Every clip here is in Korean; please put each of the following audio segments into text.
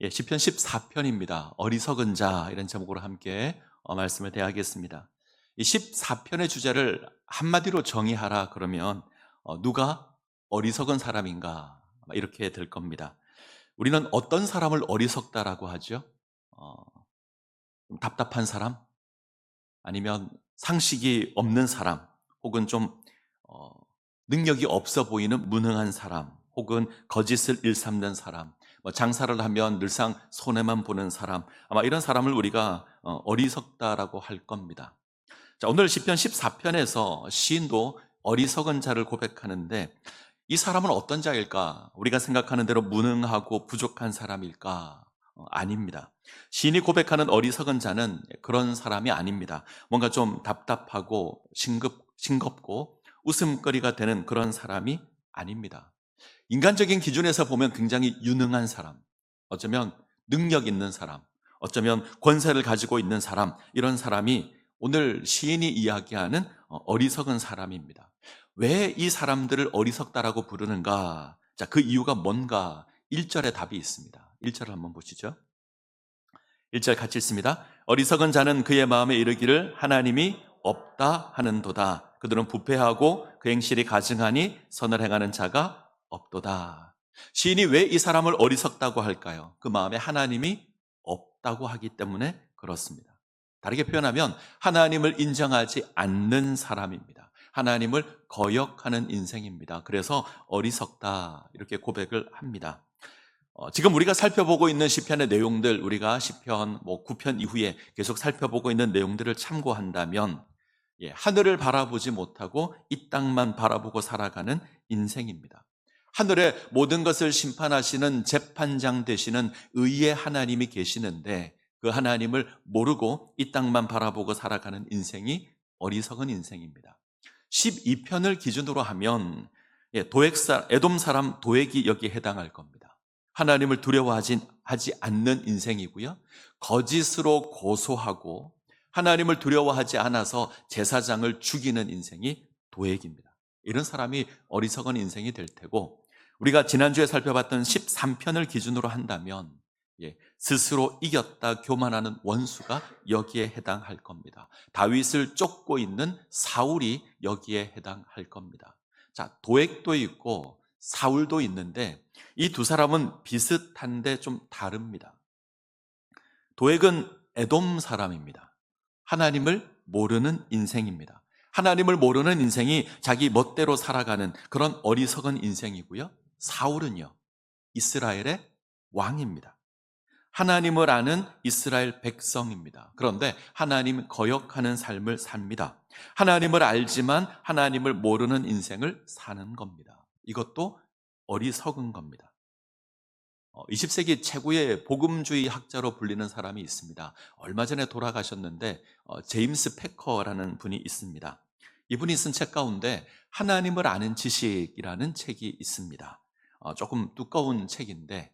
시편 14편입니다. 어리석은 자 이런 제목으로 함께 말씀을 대하겠습니다. 이 14편의 주제를 한마디로 정의하라 그러면 누가 어리석은 사람인가 이렇게 될 겁니다. 우리는 어떤 사람을 어리석다라고 하죠? 어, 좀 답답한 사람? 아니면 상식이 없는 사람? 혹은 좀 어, 능력이 없어 보이는 무능한 사람? 혹은 거짓을 일삼는 사람? 장사를 하면 늘상 손해만 보는 사람? 아마 이런 사람을 우리가 어리석다라고 할 겁니다. 자, 오늘 시편 14편에서 시인도 어리석은 자를 고백하는데 이 사람은 어떤 자일까? 우리가 생각하는 대로 무능하고 부족한 사람일까? 아닙니다. 시인이 고백하는 어리석은 자는 그런 사람이 아닙니다. 뭔가 좀 답답하고 싱겁고 웃음거리가 되는 그런 사람이 아닙니다. 인간적인 기준에서 보면 굉장히 유능한 사람, 어쩌면 능력 있는 사람, 어쩌면 권세를 가지고 있는 사람, 이런 사람이 오늘 시인이 이야기하는 어리석은 사람입니다. 왜 이 사람들을 어리석다라고 부르는가? 자, 그 이유가 뭔가? 1절에 답이 있습니다. 1절을 한번 보시죠. 1절 같이 읽습니다. 어리석은 자는 그의 마음에 이르기를 하나님이 없다 하는도다. 그들은 부패하고 그 행실이 가증하니 선을 행하는 자가 없도다. 시인이 왜 이 사람을 어리석다고 할까요? 그 마음에 하나님이 없다고 하기 때문에 그렇습니다. 다르게 표현하면 하나님을 인정하지 않는 사람입니다. 하나님을 거역하는 인생입니다. 그래서 어리석다 이렇게 고백을 합니다. 지금 우리가 살펴보고 있는 시편의 내용들, 우리가 시편 9편 이후에 계속 살펴보고 있는 내용들을 참고한다면 하늘을 바라보지 못하고 이 땅만 바라보고 살아가는 인생입니다. 하늘의 모든 것을 심판하시는 재판장 되시는 의의 하나님이 계시는데 그 하나님을 모르고 이 땅만 바라보고 살아가는 인생이 어리석은 인생입니다. 12편을 기준으로 하면 에돔 사람 도액이 여기에 해당할 겁니다. 하나님을 두려워하지 않는 인생이고요. 거짓으로 고소하고 하나님을 두려워하지 않아서 제사장을 죽이는 인생이 도액입니다. 이런 사람이 어리석은 인생이 될 테고 우리가 지난주에 살펴봤던 13편을 기준으로 한다면 스스로 이겼다 교만하는 원수가 여기에 해당할 겁니다. 다윗을 쫓고 있는 사울이 여기에 해당할 겁니다. 자, 도액도 있고 사울도 있는데 이 두 사람은 비슷한데 좀 다릅니다. 도액은 에돔 사람입니다. 하나님을 모르는 인생입니다. 하나님을 모르는 인생이 자기 멋대로 살아가는 그런 어리석은 인생이고요. 사울은요, 이스라엘의 왕입니다. 하나님을 아는 이스라엘 백성입니다. 그런데 하나님 거역하는 삶을 삽니다. 하나님을 알지만 하나님을 모르는 인생을 사는 겁니다. 이것도 어리석은 겁니다. 20세기 최고의 복음주의 학자로 불리는 사람이 있습니다. 얼마 전에 돌아가셨는데 제임스 패커라는 분이 있습니다. 이분이 쓴 책 가운데 하나님을 아는 지식이라는 책이 있습니다. 조금 두꺼운 책인데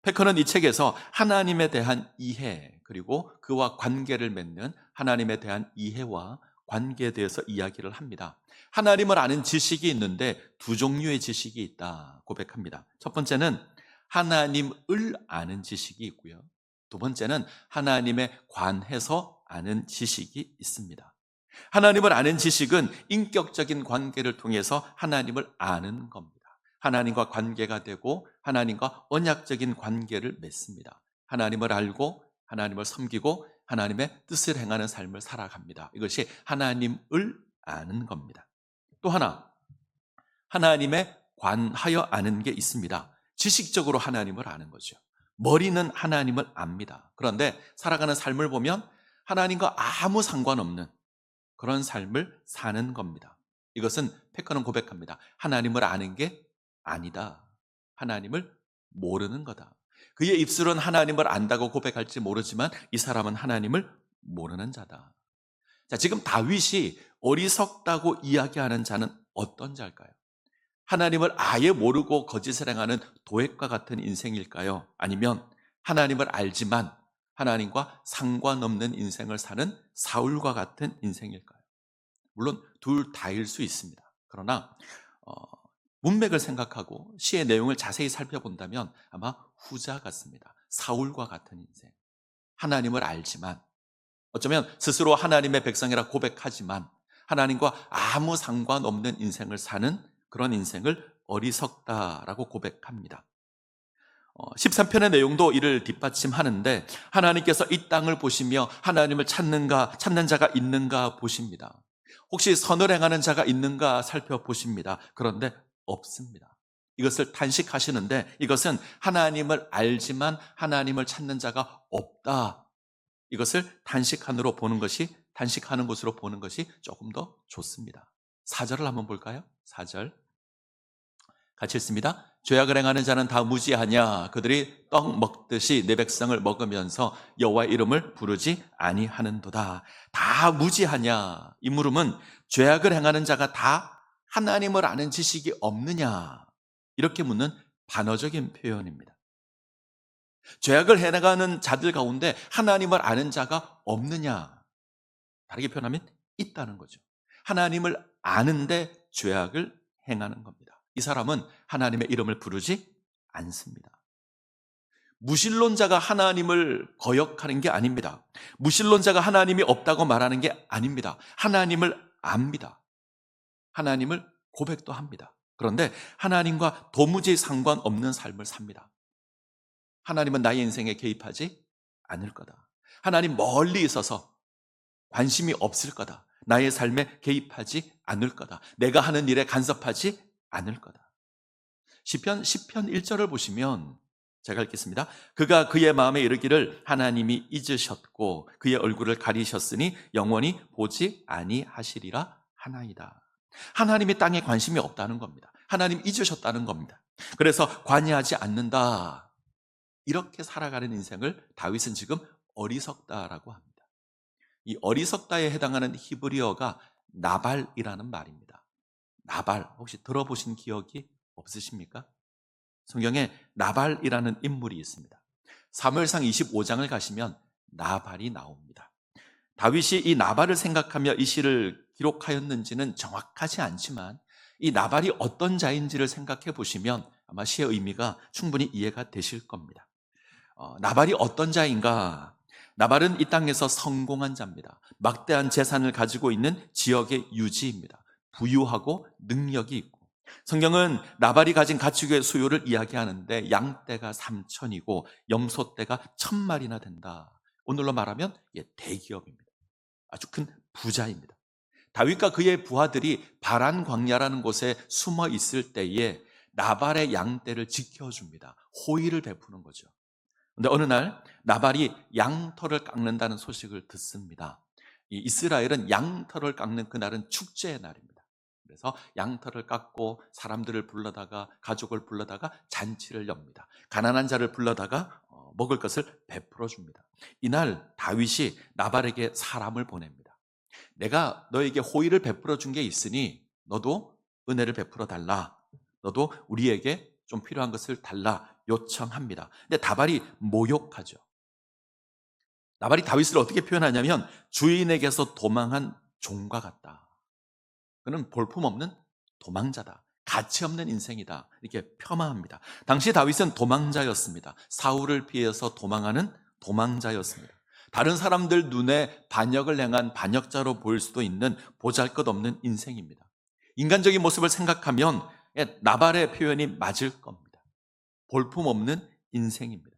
패커는 이 책에서 하나님에 대한 이해 그리고 그와 관계를 맺는 하나님에 대한 이해와 관계에 대해서 이야기를 합니다. 하나님을 아는 지식이 있는데 두 종류의 지식이 있다 고백합니다. 첫 번째는 하나님을 아는 지식이 있고요. 두 번째는 하나님에 관해서 아는 지식이 있습니다. 하나님을 아는 지식은 인격적인 관계를 통해서 하나님을 아는 겁니다. 하나님과 관계가 되고 하나님과 언약적인 관계를 맺습니다. 하나님을 알고 하나님을 섬기고 하나님의 뜻을 행하는 삶을 살아갑니다. 이것이 하나님을 아는 겁니다. 또 하나, 하나님에 관하여 아는 게 있습니다. 지식적으로 하나님을 아는 거죠. 머리는 하나님을 압니다. 그런데 살아가는 삶을 보면 하나님과 아무 상관없는 그런 삶을 사는 겁니다. 이것은 패커는 고백합니다. 하나님을 아는 게 아니다. 하나님을 모르는 거다. 그의 입술은 하나님을 안다고 고백할지 모르지만 이 사람은 하나님을 모르는 자다. 자, 지금 다윗이 어리석다고 이야기하는 자는 어떤 자일까요? 하나님을 아예 모르고 거짓을 행하는 도액과 같은 인생일까요? 아니면 하나님을 알지만 하나님과 상관없는 인생을 사는 사울과 같은 인생일까요? 물론 둘 다일 수 있습니다. 그러나 문맥을 생각하고 시의 내용을 자세히 살펴본다면 아마 후자 같습니다. 사울과 같은 인생. 하나님을 알지만, 어쩌면 스스로 하나님의 백성이라 고백하지만 하나님과 아무 상관없는 인생을 사는 그런 인생을 어리석다라고 고백합니다. 13편의 내용도 이를 뒷받침하는데, 하나님께서 이 땅을 보시며 하나님을 찾는 자가 있는가 보십니다. 혹시 선을 행하는 자가 있는가 살펴보십니다. 그런데 없습니다. 이것을 탄식하시는데, 이것은 하나님을 알지만 하나님을 찾는 자가 없다. 이것을 단식하는 것으로 보는 것이 조금 더 좋습니다. 4절을 한번 볼까요? 4절 같이 읽습니다. 죄악을 행하는 자는 다 무지하냐? 그들이 떡 먹듯이 내 백성을 먹으면서 여호와의 이름을 부르지 아니하는도다. 다 무지하냐? 이 물음은 죄악을 행하는 자가 다 하나님을 아는 지식이 없느냐? 이렇게 묻는 반어적인 표현입니다. 죄악을 해나가는 자들 가운데 하나님을 아는 자가 없느냐? 다르게 표현하면 있다는 거죠. 하나님을 아는데 죄악을 행하는 겁니다. 이 사람은 하나님의 이름을 부르지 않습니다. 무신론자가 하나님을 거역하는 게 아닙니다. 무신론자가 하나님이 없다고 말하는 게 아닙니다. 하나님을 압니다. 하나님을 고백도 합니다. 그런데 하나님과 도무지 상관없는 삶을 삽니다. 하나님은 나의 인생에 개입하지 않을 거다. 하나님 멀리 있어서 관심이 없을 거다. 나의 삶에 개입하지 않을 거다. 내가 하는 일에 간섭하지 않을 거다. 시편 10편 1절을 보시면 제가 읽겠습니다. 그가 그의 마음에 이르기를 하나님이 잊으셨고 그의 얼굴을 가리셨으니 영원히 보지 아니하시리라 하나이다. 하나님이 땅에 관심이 없다는 겁니다. 하나님 잊으셨다는 겁니다. 그래서 관여하지 않는다. 이렇게 살아가는 인생을 다윗은 지금 어리석다라고 합니다. 이 어리석다에 해당하는 히브리어가 나발이라는 말입니다. 나발, 혹시 들어보신 기억이 없으십니까? 성경에 나발이라는 인물이 있습니다. 사무엘상 25장을 가시면 나발이 나옵니다. 다윗이 이 나발을 생각하며 이 시를 기록하였는지는 정확하지 않지만 이 나발이 어떤 자인지를 생각해 보시면 아마 시의 의미가 충분히 이해가 되실 겁니다. 나발이 어떤 자인가? 나발은 이 땅에서 성공한 자입니다. 막대한 재산을 가지고 있는 지역의 유지입니다. 부유하고 능력이 있고, 성경은 나발이 가진 가축의 수요를 이야기하는데 양떼가 3,000이고 염소떼가 1,000마리나 된다. 오늘로 말하면 대기업입니다. 아주 큰 부자입니다. 다윗과 그의 부하들이 바란 광야라는 곳에 숨어 있을 때에 나발의 양떼를 지켜줍니다. 호의를 베푸는 거죠. 그런데 어느 날 나발이 양털을 깎는다는 소식을 듣습니다. 이 이스라엘은 양털을 깎는 그날은 축제의 날입니다. 그래서 양털을 깎고 사람들을 불러다가, 가족을 불러다가 잔치를 엽니다. 가난한 자를 불러다가 먹을 것을 베풀어 줍니다. 이날 다윗이 나발에게 사람을 보냅니다. 내가 너에게 호의를 베풀어 준 게 있으니 너도 은혜를 베풀어 달라. 너도 우리에게 좀 필요한 것을 달라 요청합니다. 근데 나발이 모욕하죠. 나발이 다윗을 어떻게 표현하냐면 주인에게서 도망한 종과 같다. 그는 볼품없는 도망자다. 가치 없는 인생이다. 이렇게 폄하합니다. 당시 다윗은 도망자였습니다. 사울을 피해서 도망하는 도망자였습니다. 다른 사람들 눈에 반역을 행한 반역자로 보일 수도 있는 보잘것없는 인생입니다. 인간적인 모습을 생각하면 나발의 표현이 맞을 겁니다. 볼품없는 인생입니다.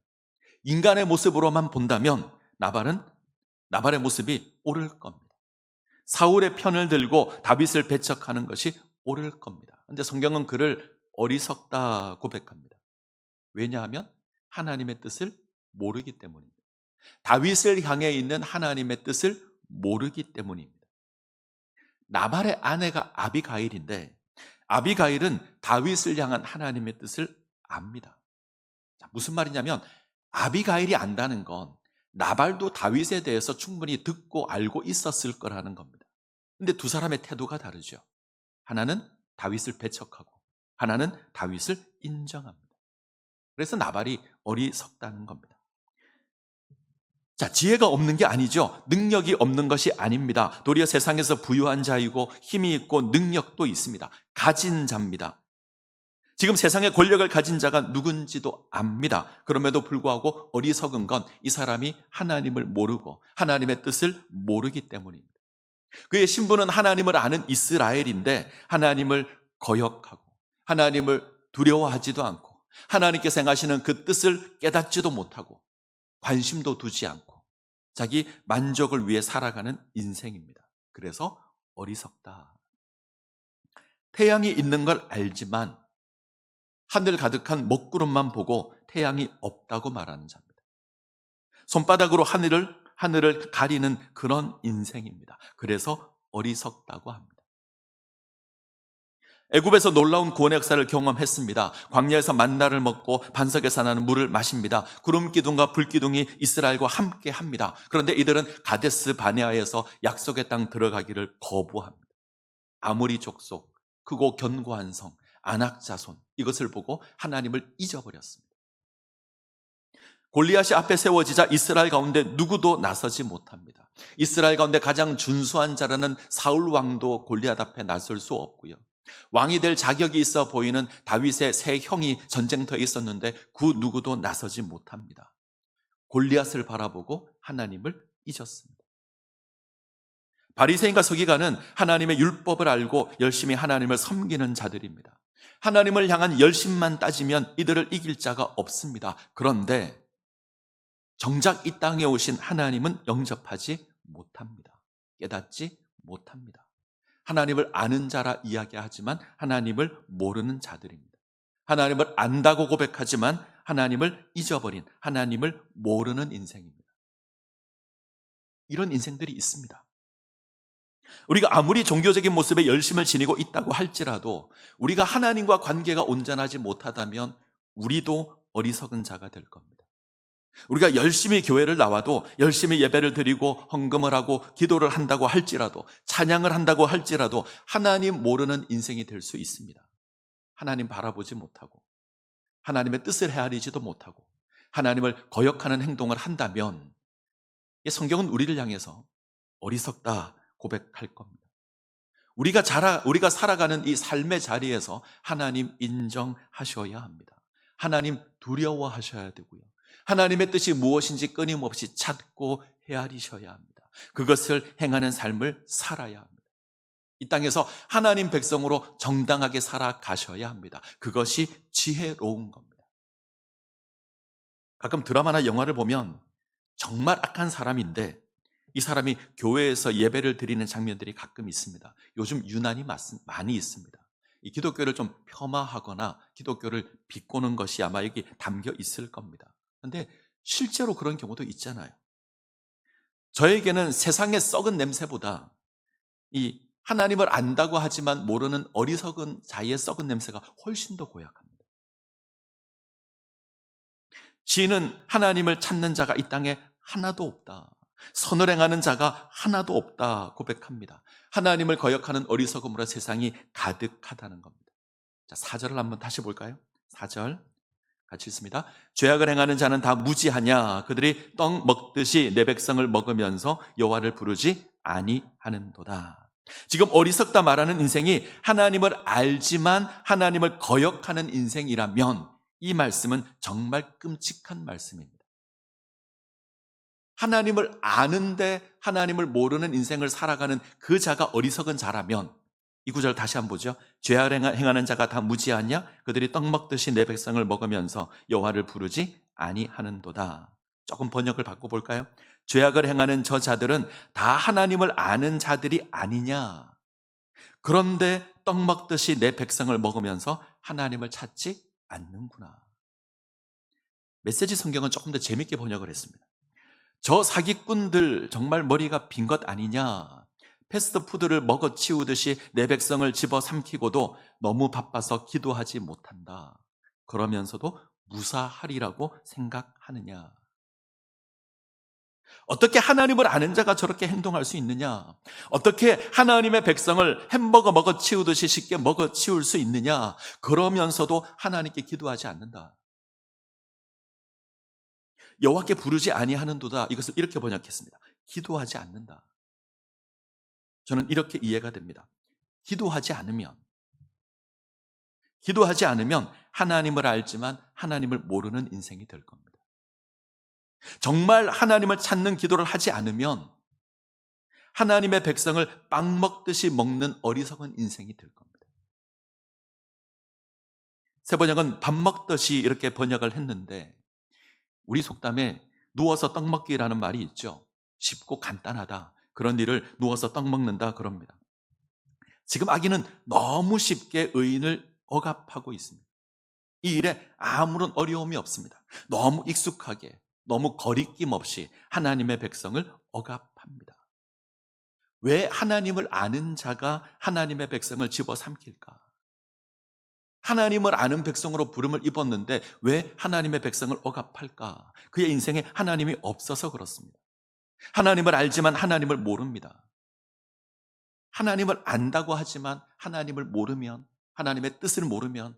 인간의 모습으로만 본다면 나발의 모습이 옳을 겁니다. 사울의 편을 들고 다윗을 배척하는 것이 옳을 겁니다. 그런데 성경은 그를 어리석다 고백합니다. 왜냐하면 하나님의 뜻을 모르기 때문입니다. 다윗을 향해 있는 하나님의 뜻을 모르기 때문입니다. 나발의 아내가 아비가일인데 아비가일은 다윗을 향한 하나님의 뜻을 압니다. 무슨 말이냐면 아비가일이 안다는 건 나발도 다윗에 대해서 충분히 듣고 알고 있었을 거라는 겁니다. 근데 두 사람의 태도가 다르죠. 하나는 다윗을 배척하고 하나는 다윗을 인정합니다. 그래서 나발이 어리석다는 겁니다. 자, 지혜가 없는 게 아니죠. 능력이 없는 것이 아닙니다. 도리어 세상에서 부유한 자이고 힘이 있고 능력도 있습니다. 가진 자입니다. 지금 세상의 권력을 가진 자가 누군지도 압니다. 그럼에도 불구하고 어리석은 건 이 사람이 하나님을 모르고 하나님의 뜻을 모르기 때문입니다. 그의 신분은 하나님을 아는 이스라엘인데 하나님을 거역하고 하나님을 두려워하지도 않고 하나님께서 행하시는 그 뜻을 깨닫지도 못하고 관심도 두지 않고 자기 만족을 위해 살아가는 인생입니다. 그래서 어리석다. 태양이 있는 걸 알지만 하늘 가득한 먹구름만 보고 태양이 없다고 말하는 자입니다. 손바닥으로 하늘을 가리는 그런 인생입니다. 그래서 어리석다고 합니다. 애굽에서 놀라운 구원의 역사를 경험했습니다. 광야에서 만나를 먹고 반석에서 나는 물을 마십니다. 구름 기둥과 불 기둥이 이스라엘과 함께 합니다. 그런데 이들은 가데스 바네아에서 약속의 땅 들어가기를 거부합니다. 아모리 족속, 크고 견고한 성, 아낙 자손, 이것을 보고 하나님을 잊어버렸습니다. 골리앗이 앞에 세워지자 이스라엘 가운데 누구도 나서지 못합니다. 이스라엘 가운데 가장 준수한 자라는 사울 왕도 골리앗 앞에 나설 수 없고요. 왕이 될 자격이 있어 보이는 다윗의 세 형이 전쟁터에 있었는데 그 누구도 나서지 못합니다. 골리앗을 바라보고 하나님을 잊었습니다. 바리새인과 서기관은 하나님의 율법을 알고 열심히 하나님을 섬기는 자들입니다. 하나님을 향한 열심만 따지면 이들을 이길 자가 없습니다. 그런데 정작 이 땅에 오신 하나님은 영접하지 못합니다. 깨닫지 못합니다. 하나님을 아는 자라 이야기하지만 하나님을 모르는 자들입니다. 하나님을 안다고 고백하지만 하나님을 잊어버린, 하나님을 모르는 인생입니다. 이런 인생들이 있습니다. 우리가 아무리 종교적인 모습에 열심을 지니고 있다고 할지라도 우리가 하나님과 관계가 온전하지 못하다면 우리도 어리석은 자가 될 겁니다. 우리가 열심히 교회를 나와도 열심히 예배를 드리고 헌금을 하고 기도를 한다고 할지라도 찬양을 한다고 할지라도 하나님 모르는 인생이 될 수 있습니다. 하나님 바라보지 못하고 하나님의 뜻을 헤아리지도 못하고 하나님을 거역하는 행동을 한다면 성경은 우리를 향해서 어리석다 고백할 겁니다. 우리가 살아가는 이 삶의 자리에서 하나님 인정하셔야 합니다. 하나님 두려워하셔야 되고요. 하나님의 뜻이 무엇인지 끊임없이 찾고 헤아리셔야 합니다. 그것을 행하는 삶을 살아야 합니다. 이 땅에서 하나님 백성으로 정당하게 살아가셔야 합니다. 그것이 지혜로운 겁니다. 가끔 드라마나 영화를 보면 정말 악한 사람인데 이 사람이 교회에서 예배를 드리는 장면들이 가끔 있습니다. 요즘 유난히 많이 있습니다. 이 기독교를 좀 폄하하거나 기독교를 비꼬는 것이 아마 여기 담겨 있을 겁니다. 그런데 실제로 그런 경우도 있잖아요. 저에게는 세상의 썩은 냄새보다 이 하나님을 안다고 하지만 모르는 어리석은 자의 썩은 냄새가 훨씬 더 고약합니다. 시인은 하나님을 찾는 자가 이 땅에 하나도 없다. 선을 행하는 자가 하나도 없다 고백합니다. 하나님을 거역하는 어리석음으로 세상이 가득하다는 겁니다. 자, 4절을 한번 다시 볼까요? 4절 같이 읽습니다. 죄악을 행하는 자는 다 무지하냐? 그들이 떡 먹듯이 내 백성을 먹으면서 여호와를 부르지 아니하는도다. 지금 어리석다 말하는 인생이 하나님을 알지만 하나님을 거역하는 인생이라면 이 말씀은 정말 끔찍한 말씀입니다. 하나님을 아는데 하나님을 모르는 인생을 살아가는 그 자가 어리석은 자라면 이 구절 다시 한번 보죠. 죄악을 행하는 자가 다 무지하냐? 그들이 떡 먹듯이 내 백성을 먹으면서 여호와를 부르지 아니하는도다. 조금 번역을 바꿔볼까요? 죄악을 행하는 저 자들은 다 하나님을 아는 자들이 아니냐? 그런데 떡 먹듯이 내 백성을 먹으면서 하나님을 찾지 않는구나. 메시지 성경은 조금 더 재밌게 번역을 했습니다. 저 사기꾼들 정말 머리가 빈 것 아니냐? 패스트푸드를 먹어치우듯이 내 백성을 집어삼키고도 너무 바빠서 기도하지 못한다. 그러면서도 무사하리라고 생각하느냐? 어떻게 하나님을 아는 자가 저렇게 행동할 수 있느냐? 어떻게 하나님의 백성을 햄버거 먹어치우듯이 쉽게 먹어치울 수 있느냐? 그러면서도 하나님께 기도하지 않는다. 여호와께 부르지 아니하는도다. 이것을 이렇게 번역했습니다. 기도하지 않는다. 저는 이렇게 이해가 됩니다. 기도하지 않으면 기도하지 않으면 하나님을 알지만 하나님을 모르는 인생이 될 겁니다. 정말 하나님을 찾는 기도를 하지 않으면 하나님의 백성을 빵 먹듯이 먹는 어리석은 인생이 될 겁니다. 새 번역은 밥 먹듯이 이렇게 번역을 했는데 우리 속담에 누워서 떡 먹기라는 말이 있죠. 쉽고 간단하다. 그런 일을 누워서 떡 먹는다 그럽니다. 지금 악인은 너무 쉽게 의인을 억압하고 있습니다. 이 일에 아무런 어려움이 없습니다. 너무 익숙하게, 너무 거리낌 없이 하나님의 백성을 억압합니다. 왜 하나님을 아는 자가 하나님의 백성을 집어삼킬까? 하나님을 아는 백성으로 부름을 입었는데 왜 하나님의 백성을 억압할까? 그의 인생에 하나님이 없어서 그렇습니다. 하나님을 알지만 하나님을 모릅니다. 하나님을 안다고 하지만 하나님을 모르면, 하나님의 뜻을 모르면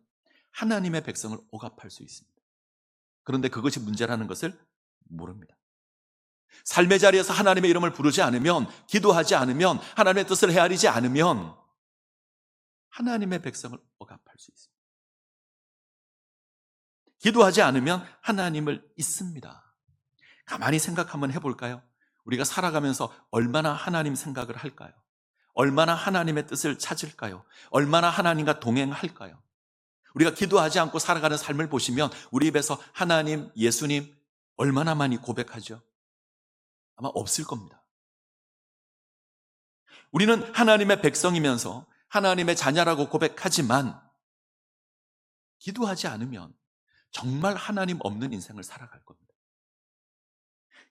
하나님의 백성을 억압할 수 있습니다. 그런데 그것이 문제라는 것을 모릅니다. 삶의 자리에서 하나님의 이름을 부르지 않으면, 기도하지 않으면, 하나님의 뜻을 헤아리지 않으면 하나님의 백성을 억압할 수 있습니다. 기도하지 않으면 하나님을 잊습니다. 가만히 생각 한번 해볼까요? 우리가 살아가면서 얼마나 하나님 생각을 할까요? 얼마나 하나님의 뜻을 찾을까요? 얼마나 하나님과 동행할까요? 우리가 기도하지 않고 살아가는 삶을 보시면 우리 입에서 하나님, 예수님 얼마나 많이 고백하죠? 아마 없을 겁니다. 우리는 하나님의 백성이면서 하나님의 자녀라고 고백하지만 기도하지 않으면 정말 하나님 없는 인생을 살아갈 겁니다.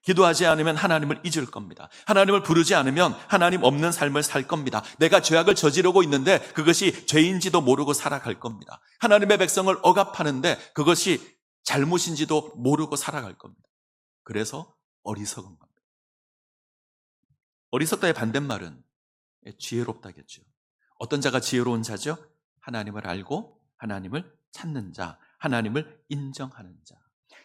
기도하지 않으면 하나님을 잊을 겁니다. 하나님을 부르지 않으면 하나님 없는 삶을 살 겁니다. 내가 죄악을 저지르고 있는데 그것이 죄인지도 모르고 살아갈 겁니다. 하나님의 백성을 억압하는데 그것이 잘못인지도 모르고 살아갈 겁니다. 그래서 어리석은 겁니다. 어리석다의 반대말은 지혜롭다겠죠. 어떤 자가 지혜로운 자죠? 하나님을 알고 하나님을 찾는 자, 하나님을 인정하는 자.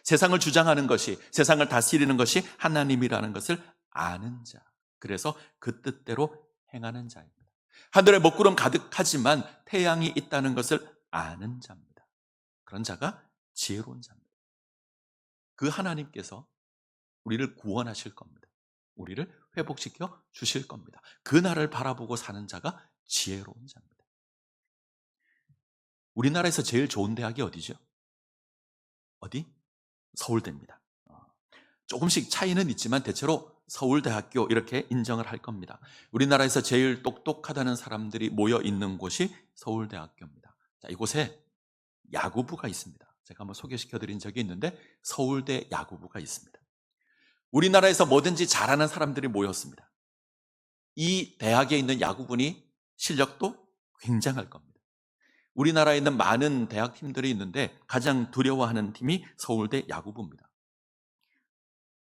세상을 주장하는 것이, 세상을 다스리는 것이 하나님이라는 것을 아는 자. 그래서 그 뜻대로 행하는 자입니다. 하늘에 먹구름 가득하지만 태양이 있다는 것을 아는 자입니다. 그런 자가 지혜로운 자입니다. 그 하나님께서 우리를 구원하실 겁니다. 우리를 회복시켜 주실 겁니다. 그 날을 바라보고 사는 자가 지혜로운 자입니다. 우리나라에서 제일 좋은 대학이 어디죠? 어디? 서울대입니다. 조금씩 차이는 있지만 대체로 서울대학교 이렇게 인정을 할 겁니다. 우리나라에서 제일 똑똑하다는 사람들이 모여 있는 곳이 서울대학교입니다. 자, 이곳에 야구부가 있습니다. 제가 한번 소개시켜 드린 적이 있는데 서울대 야구부가 있습니다. 우리나라에서 뭐든지 잘하는 사람들이 모였습니다. 이 대학에 있는 야구부니 실력도 굉장할 겁니다. 우리나라에 있는 많은 대학팀들이 있는데 가장 두려워하는 팀이 서울대 야구부입니다.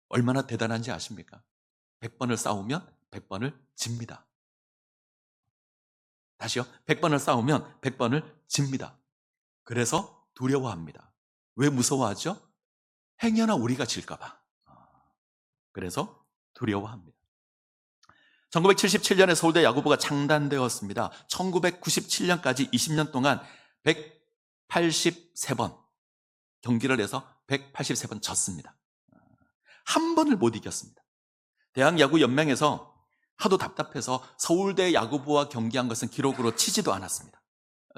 얼마나 대단한지 아십니까? 100번을 싸우면 100번을 집니다. 다시요. 100번을 싸우면 100번을 집니다. 그래서 두려워합니다. 왜 무서워하죠? 행여나 우리가 질까 봐. 그래서 두려워합니다. 1977년에 서울대 야구부가 창단되었습니다. 1997년까지 20년 동안 183번 경기를 해서 183번 졌습니다. 한 번을 못 이겼습니다. 대학야구연맹에서 하도 답답해서 서울대 야구부와 경기한 것은 기록으로 치지도 않았습니다.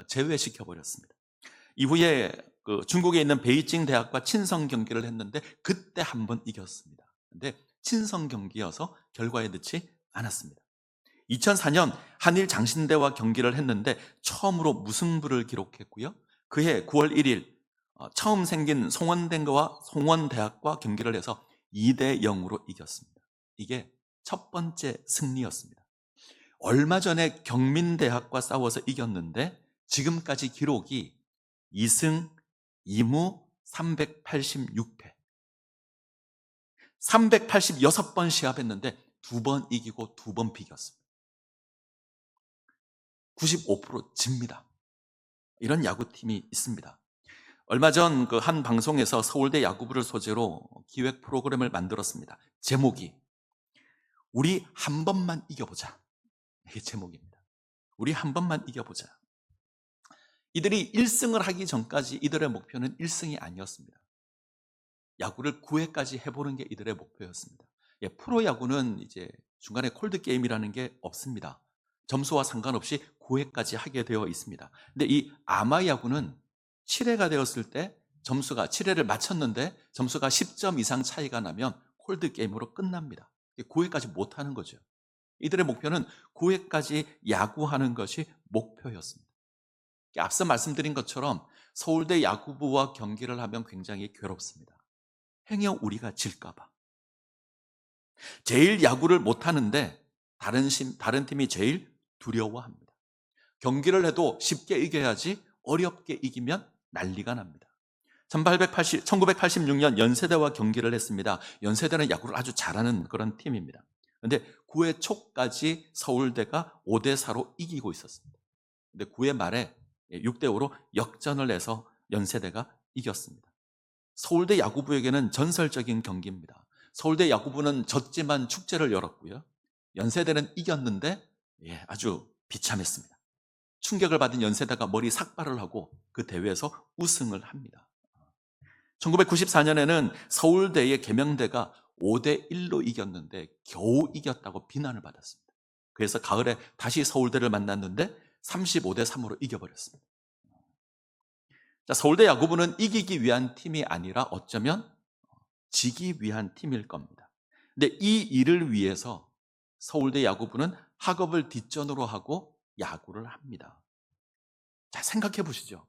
제외시켜버렸습니다. 이후에 중국에 있는 베이징 대학과 친선 경기를 했는데 그때 한 번 이겼습니다. 근데 친선 경기여서 결과에 넣지 않았습니다. 2004년 한일 장신대와 경기를 했는데 처음으로 무승부를 기록했고요. 그해 9월 1일 처음 생긴 송원대학과 경기를 해서 2대 0으로 이겼습니다. 이게 첫 번째 승리였습니다. 얼마 전에 경민대학과 싸워서 이겼는데 지금까지 기록이 2승 2무 386패. 386번 시합했는데 2번 이기고 2번 비겼습니다. 95% 집니다. 이런 야구팀이 있습니다. 얼마 전 그 한 방송에서 서울대 야구부를 소재로 기획 프로그램을 만들었습니다. 제목이 우리 한 번만 이겨보자. 이게 제목입니다. 우리 한 번만 이겨보자. 이들이 1승을 하기 전까지 이들의 목표는 1승이 아니었습니다. 야구를 9회까지 해보는 게 이들의 목표였습니다. 프로야구는 이제 중간에 콜드게임이라는 게 없습니다. 점수와 상관없이 9회까지 하게 되어 있습니다. 근데 이 아마야구는 7회가 되었을 때 점수가 7회를 마쳤는데 점수가 10점 이상 차이가 나면 콜드게임으로 끝납니다. 9회까지 못하는 거죠. 이들의 목표는 9회까지 야구하는 것이 목표였습니다. 앞서 말씀드린 것처럼 서울대 야구부와 경기를 하면 굉장히 괴롭습니다. 행여 우리가 질까봐. 제일 야구를 못하는데 다른 팀이 제일 두려워합니다. 경기를 해도 쉽게 이겨야지 어렵게 이기면 난리가 납니다. 1986년 연세대와 경기를 했습니다. 연세대는 야구를 아주 잘하는 그런 팀입니다. 그런데 9회 초까지 서울대가 5대4로 이기고 있었습니다. 근데 9회 말에 6대5로 역전을 해서 연세대가 이겼습니다. 서울대 야구부에게는 전설적인 경기입니다. 서울대 야구부는 졌지만 축제를 열었고요. 연세대는 이겼는데 아주 비참했습니다. 충격을 받은 연세대가 머리 삭발을 하고 그 대회에서 우승을 합니다. 1994년에는 서울대의 계명대가 5대1로 이겼는데 겨우 이겼다고 비난을 받았습니다. 그래서 가을에 다시 서울대를 만났는데 35대3으로 이겨버렸습니다. 자, 서울대 야구부는 이기기 위한 팀이 아니라 어쩌면 지기 위한 팀일 겁니다. 근데 이 일을 위해서 서울대 야구부는 학업을 뒷전으로 하고 야구를 합니다. 자, 생각해 보시죠.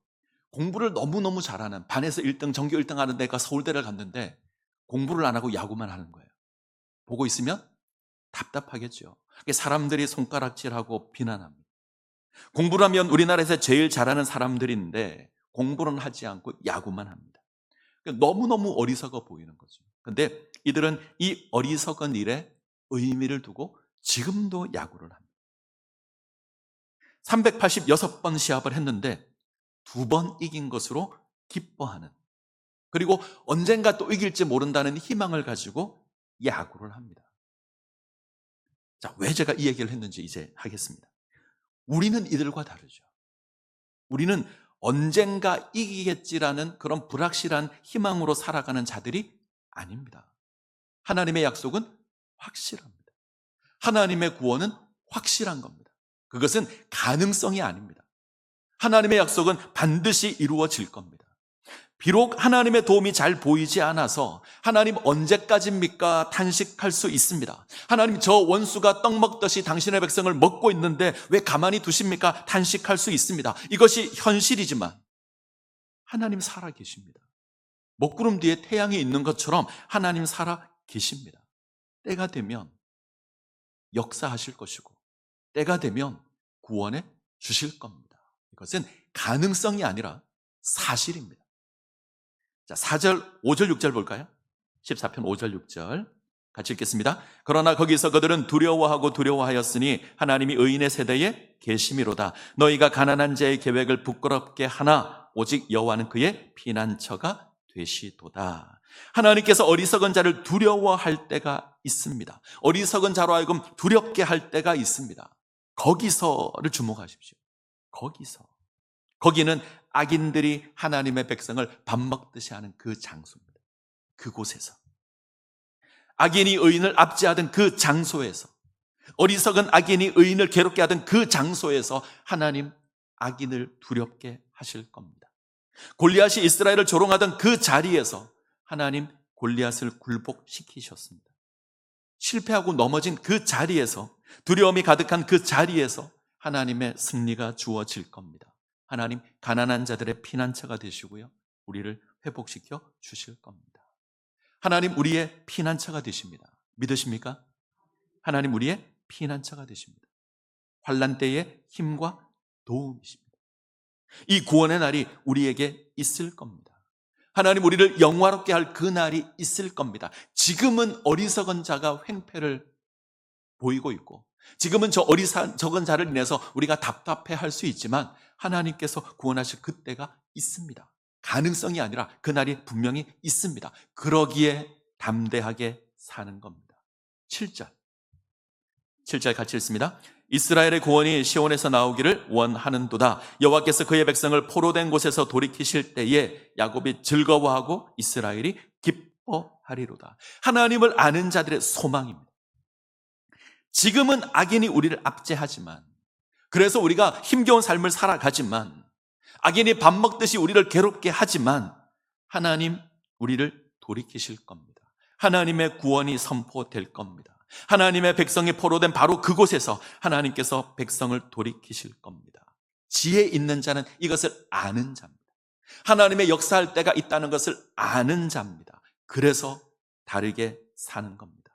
공부를 너무너무 잘하는 반에서 1등, 전교 1등 하는 데가 서울대를 갔는데 공부를 안 하고 야구만 하는 거예요. 보고 있으면 답답하겠죠. 사람들이 손가락질하고 비난합니다. 공부를 하면 우리나라에서 제일 잘하는 사람들인데 공부는 하지 않고 야구만 합니다. 너무너무 어리석어 보이는 거죠. 그런데 이들은 이 어리석은 일에 의미를 두고 지금도 야구를 합니다. 386번 시합을 했는데 2번 이긴 것으로 기뻐하는, 그리고 언젠가 또 이길지 모른다는 희망을 가지고 야구를 합니다. 자, 왜 제가 이 얘기를 했는지 이제 하겠습니다. 우리는 이들과 다르죠. 우리는 언젠가 이기겠지라는 그런 불확실한 희망으로 살아가는 자들이 아닙니다. 하나님의 약속은 확실합니다. 하나님의 구원은 확실한 겁니다. 그것은 가능성이 아닙니다. 하나님의 약속은 반드시 이루어질 겁니다. 비록 하나님의 도움이 잘 보이지 않아서 하나님 언제까지입니까? 탄식할 수 있습니다. 하나님, 저 원수가 떡 먹듯이 당신의 백성을 먹고 있는데 왜 가만히 두십니까? 탄식할 수 있습니다. 이것이 현실이지만 하나님 살아 계십니다. 먹구름 뒤에 태양이 있는 것처럼 하나님 살아 계십니다. 때가 되면 역사하실 것이고 때가 되면 구원해 주실 겁니다. 이것은 가능성이 아니라 사실입니다. 자, 4절, 5절, 6절 볼까요? 14편 5절, 6절 같이 읽겠습니다. 그러나 거기서 그들은 두려워하였으니 하나님이 의인의 세대에 계심이로다. 너희가 가난한 자의 계획을 부끄럽게 하나 오직 여호와는 그의 피난처가 되시도다. 하나님께서 어리석은 자를 두려워할 때가 있습니다. 어리석은 자로 하여금 두렵게 할 때가 있습니다. 거기서를 주목하십시오. 거기는 악인들이 하나님의 백성을 밥 먹듯이 하는 그 장소입니다. 그곳에서 악인이 의인을 압제하던 그 장소에서, 어리석은 악인이 의인을 괴롭게 하던 그 장소에서 하나님 악인을 두렵게 하실 겁니다. 골리앗이 이스라엘을 조롱하던 그 자리에서 하나님 골리앗을 굴복시키셨습니다. 실패하고 넘어진 그 자리에서, 두려움이 가득한 그 자리에서 하나님의 승리가 주어질 겁니다. 하나님 가난한 자들의 피난처가 되시고요, 우리를 회복시켜 주실 겁니다. 하나님 우리의 피난처가 되십니다. 믿으십니까? 하나님 우리의 피난처가 되십니다. 환난 때의 힘과 도움이십니다. 이 구원의 날이 우리에게 있을 겁니다. 하나님 우리를 영화롭게 할 그 날이 있을 겁니다. 지금은 어리석은 자가 횡패를 보이고 있고, 지금은 저 어리석은 자를 인해서 우리가 답답해할 수 있지만 하나님께서 구원하실 그때가 있습니다. 가능성이 아니라 그날이 분명히 있습니다. 그러기에 담대하게 사는 겁니다. 7절 같이 읽습니다. 이스라엘의 구원이 시온에서 나오기를 원하는도다. 여호와께서 그의 백성을 포로된 곳에서 돌이키실 때에 야곱이 즐거워하고 이스라엘이 기뻐하리로다. 하나님을 아는 자들의 소망입니다. 지금은 악인이 우리를 압제하지만, 그래서 우리가 힘겨운 삶을 살아가지만, 악인이 밥 먹듯이 우리를 괴롭게 하지만 하나님 우리를 돌이키실 겁니다. 하나님의 구원이 선포될 겁니다. 하나님의 백성이 포로된 바로 그곳에서 하나님께서 백성을 돌이키실 겁니다. 지혜 있는 자는 이것을 아는 자입니다. 하나님의 역사할 때가 있다는 것을 아는 자입니다. 그래서 다르게 사는 겁니다.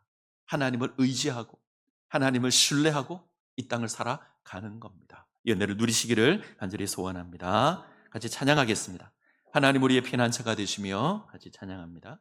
하나님을 의지하고 하나님을 신뢰하고 이 땅을 살아가는 겁니다. 이 은혜를 누리시기를 간절히 소원합니다. 같이 찬양하겠습니다. 하나님 우리의 피난처가 되시며 같이 찬양합니다.